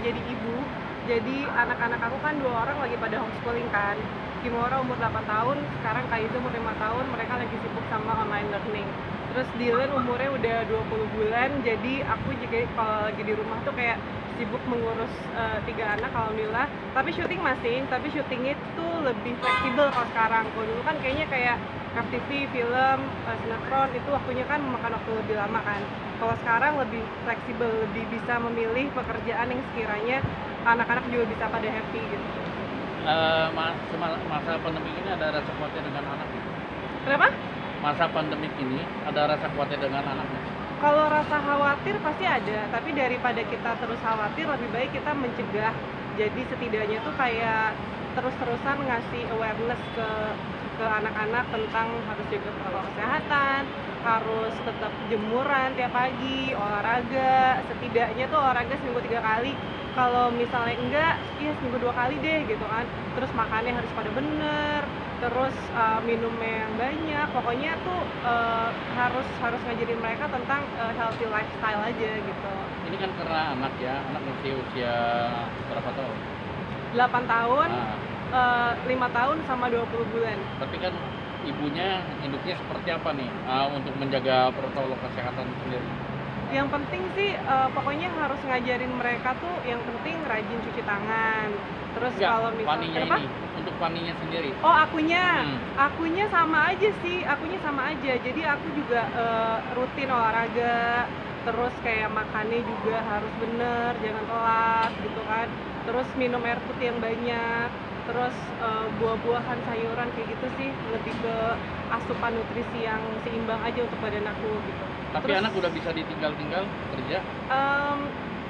jadi ibu. Jadi anak-anak aku kan 2 orang lagi pada homeschooling kan. Kimura umur 8 tahun, sekarang Kaiza umur 5 tahun, mereka lagi sibuk sama online learning. Terus Dylan umurnya udah 20 bulan, jadi aku juga kalau lagi di rumah tuh kayak sibuk mengurus 3 anak alhamdulillah. Tapi syuting masih, tapi syutingnya tuh lebih fleksibel kalau sekarang. Kalau dulu kan kayaknya kayak TV, film, sinetron itu waktunya kan memakan waktu lebih lama kan. Kalau sekarang lebih fleksibel, lebih bisa memilih pekerjaan yang sekiranya anak-anak juga bisa pada happy gitu. Masa pandemi ini ada rasa khawatir dengan anak ya? Kenapa? Masa pandemi ini ada rasa khawatir dengan anak ya? Kalau rasa khawatir pasti ada, tapi daripada kita terus khawatir lebih baik kita mencegah. Jadi setidaknya tuh kayak terus-terusan ngasih awareness ke anak-anak tentang harus jaga protokol kesehatan, harus tetap jemuran tiap pagi, olahraga, setidaknya tuh olahraga seminggu 3 kali. Kalau misalnya enggak, ya seminggu 2 kali deh gitu kan. Terus makannya harus pada bener, terus minumnya yang banyak. Pokoknya tuh harus ngajarin mereka tentang healthy lifestyle aja gitu. Ini kan karena anak ya, anak masih usia berapa tahun? 8 tahun, Nah, 5 tahun sama 20 bulan. berarti kan ibunya hidupnya seperti apa nih untuk menjaga protokol kesehatan sendiri? Yang penting sih pokoknya harus ngajarin mereka tuh yang penting rajin cuci tangan. Terus Enggak, kalau Faninya misalnya ini, untuk Faninya sendiri. Oh, akunya. Hmm. Akunya sama aja sih, akunya sama aja. Jadi aku juga rutin olahraga, terus kayak makannya juga harus bener, jangan telat gitu kan. Terus minum air putih yang banyak, terus buah-buahan, sayuran kayak gitu sih, lebih ke asupan nutrisi yang seimbang aja untuk badan aku gitu. Tapi Terus, anak udah bisa ditinggal-tinggal kerja.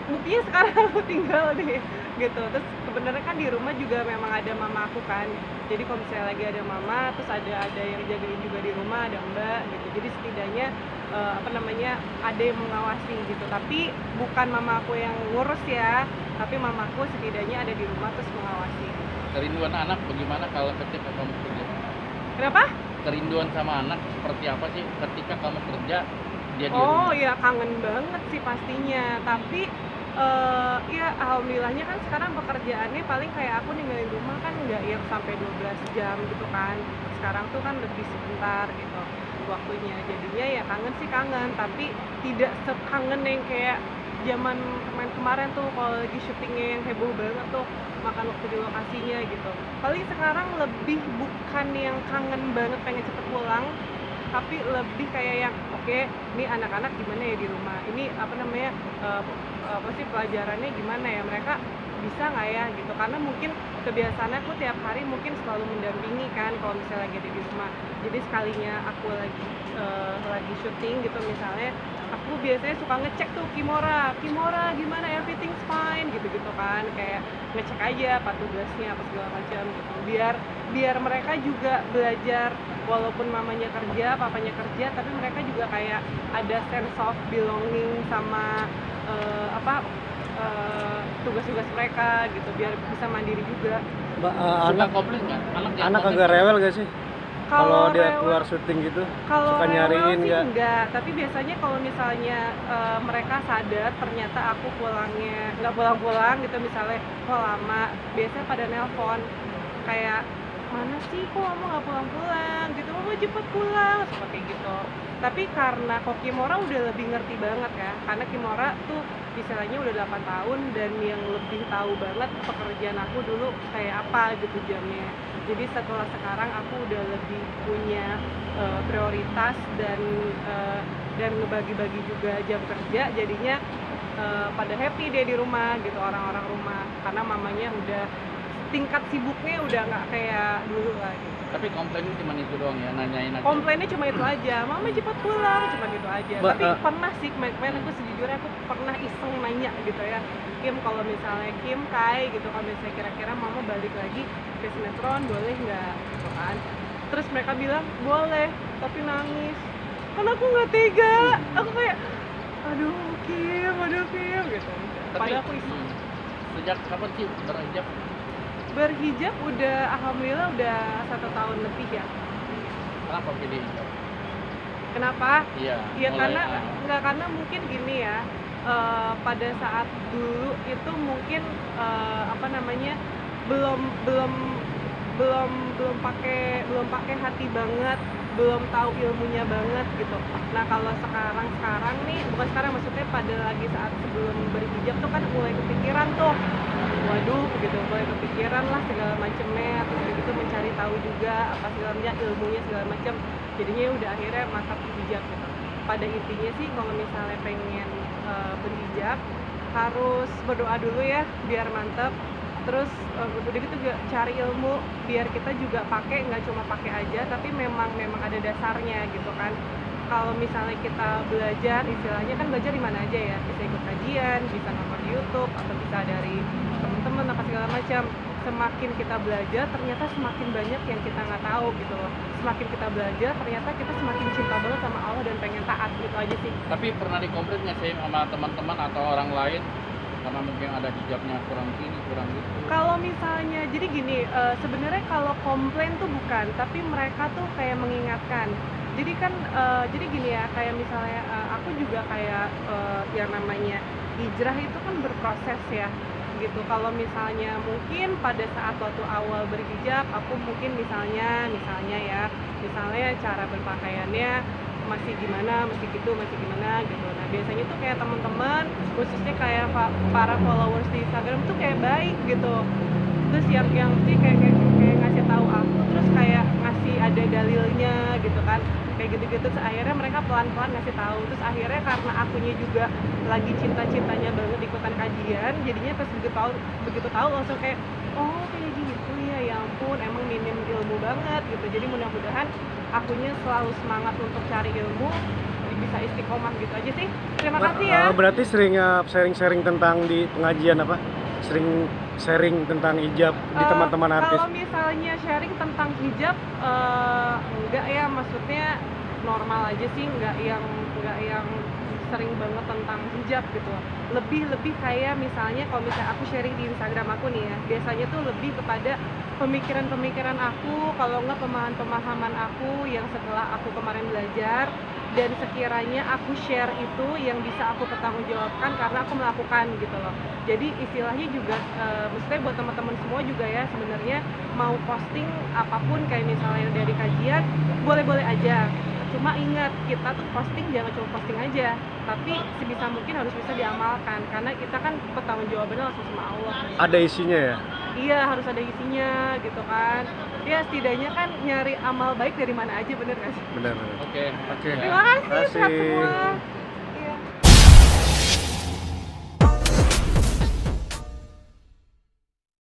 buktinya sekarang aku tinggal deh gitu. Terus sebenarnya kan di rumah juga memang ada mama aku kan, jadi kalau misalnya lagi ada mama terus ada yang jagain juga di rumah, ada mbak gitu. Jadi setidaknya ada yang mengawasi gitu, tapi bukan mama aku yang ngurus ya, tapi mamaku setidaknya ada di rumah terus mengawasi. Kerinduan anak bagaimana kalau ketika kamu kerja? Kenapa? Kerinduan sama anak seperti apa sih ketika kamu kerja dia di Oh rumah? ya, kangen banget sih pastinya, tapi ya alhamdulillahnya kan sekarang pekerjaannya paling kayak aku ninggalin rumah kan nggak yang sampai 12 jam gitu kan. Sekarang tuh kan lebih sebentar gitu waktunya, jadinya ya kangen sih kangen, tapi tidak sekangen yang kayak zaman kemarin tuh kalau lagi syutingnya yang heboh banget tuh makan waktu di lokasinya gitu. Paling sekarang lebih bukan yang kangen banget pengen cepet pulang, tapi lebih kayak yang oke, ini anak-anak gimana ya di rumah, ini apa sih pelajarannya gimana ya, mereka bisa nggak ya gitu, karena mungkin kebiasaannya aku tiap hari mungkin selalu mendampingi kan kalau misalnya lagi ada di rumah. Jadi sekalinya aku lagi syuting gitu misalnya, aku biasanya suka ngecek tuh Kimora gimana, everything's fine gitu kan, kayak ngecek aja apa tugasnya apa segala macam gitu, biar mereka juga belajar walaupun mamanya kerja, papanya kerja, tapi mereka juga kayak ada sense of belonging sama tugas-tugas mereka gitu, biar bisa mandiri juga. Suka Anak komplain nggak? anak agak rewel gak sih kalau dia rewel- keluar syuting gitu? Kalau Suka rewel nyariin sih nggak? enggak, tapi biasanya kalau misalnya mereka sadar ternyata aku pulangnya nggak pulang-pulang gitu, misalnya kok lama, biasanya pada nelpon kayak mana sih kok kamu nggak pulang-pulang gitu, mama cepet pulang seperti gitu. Tapi karena kok Kimora udah lebih ngerti banget ya, karena Kimora tuh istilahnya udah 8 tahun dan yang lebih tahu banget pekerjaan aku dulu kayak apa gitu jamnya. Jadi setelah sekarang aku udah lebih punya prioritas dan ngebagi-bagi juga jam kerja, jadinya pada happy dia di rumah gitu, orang-orang rumah, karena mamanya udah tingkat sibuknya udah nggak kayak dulu lah gitu. Tapi komplainnya cuma itu doang ya, nanyain aja. Komplainnya cuma itu aja, mama cepat pulang, cuma gitu aja. Mbak, Tapi pernah sih kemarin aku sejujurnya aku pernah iseng nanya gitu ya, Kim, kalau misalnya Kim Kai gitu, kalau misalnya kira-kira mama balik lagi ke sinetron boleh nggak gitu kan. Terus mereka bilang boleh, tapi nangis, karena aku nggak tega, aku kayak aduh Kim gitu. Tapi Padahal aku iseng. sejak kapan sih berhijab? Berhijab udah alhamdulillah udah 1 tahun lebih ya. Kenapa pilih hijab? Kenapa? Iya. Iya mulai, karena nggak, karena mungkin gini ya, pada saat dulu itu mungkin apa namanya belum belum belum belum pakai hati banget, belum tahu ilmunya banget gitu. Nah kalau sekarang nih, bukan sekarang, maksudnya pada lagi saat sebelum berhijab tuh kan mulai kepikiran tuh, waduh gitu, mulai kepikiran lah segala macemnya, terus udah gitu mencari tahu juga apa segala macam ilmunya segala macam, jadinya udah akhirnya mantap hijab gitu. Pada intinya sih kalau misalnya pengen berhijab harus berdoa dulu ya biar mantap, terus udah gitu juga cari ilmu biar kita juga pakai, nggak cuma pakai aja tapi memang ada dasarnya gitu kan. Kalau misalnya kita belajar, istilahnya kan belajar di mana aja ya, bisa ikut kajian, bisa nonton di YouTube atau bisa dari teman-teman apa segala macam. Semakin kita belajar ternyata semakin banyak yang kita nggak tahu gitu loh. Semakin kita belajar ternyata kita semakin cinta banget sama Allah dan pengen taat, gitu aja sih. Tapi pernah dikomplain nggak sih sama teman-teman atau orang lain karena mungkin ada hijabnya kurang gini kurang gitu? Kalau misalnya, jadi gini, sebenarnya kalau komplain tuh bukan, tapi mereka tuh kayak mengingatkan. Jadi kan, jadi gini ya, kayak misalnya aku juga kayak yang namanya hijrah itu kan berproses ya, gitu. Kalau misalnya mungkin pada saat waktu awal berhijab, aku mungkin misalnya ya, misalnya cara berpakaiannya masih gimana gitu. Nah biasanya tuh kayak teman-teman, khususnya kayak para followers di Instagram tuh kayak baik gitu. Terus yang sih kayak ngasih tahu aku, terus kayak ngasih ada dalilnya gitu kan, kayak gitu-gitu. Terus akhirnya mereka pelan-pelan ngasih tahu. Terus akhirnya karena akunya juga lagi cinta-cintanya banget ikutan kajian, jadinya pas begitu tahu langsung kayak, oh kayak gitu ya ampun, emang minim ilmu banget gitu. Jadi mudah-mudahan akunya selalu semangat untuk cari ilmu, bisa istiqomah gitu aja sih. Terima kasih ya. Berarti sering sharing-sharing tentang di pengajian apa? Sering sharing tentang hijab di teman-teman artis. Kalau misalnya sharing tentang hijab, enggak ya, maksudnya normal aja sih, enggak yang sering banget tentang hijab gitu. Lebih kayak misalnya kalau misalnya aku sharing di Instagram aku nih ya, biasanya tuh lebih kepada pemikiran aku, kalau enggak pemahaman aku yang setelah aku kemarin belajar, dan sekiranya aku share itu yang bisa aku pertanggungjawabkan karena aku melakukan gitu loh. Jadi istilahnya juga, maksudnya buat teman-teman semua juga ya, sebenarnya mau posting apapun kayak misalnya dari kajian, boleh-boleh aja. Cuma ingat, kita tuh posting jangan cuma posting aja, tapi sebisa mungkin harus bisa diamalkan, karena kita kan pertanggungjawabannya langsung sama Allah. Ada isinya ya? Iya, harus ada isinya gitu kan. Ya setidaknya kan nyari amal baik dari mana aja, bener gak sih? Benar. Oke. Oke. Terima kasih buat Terima kasih. semua.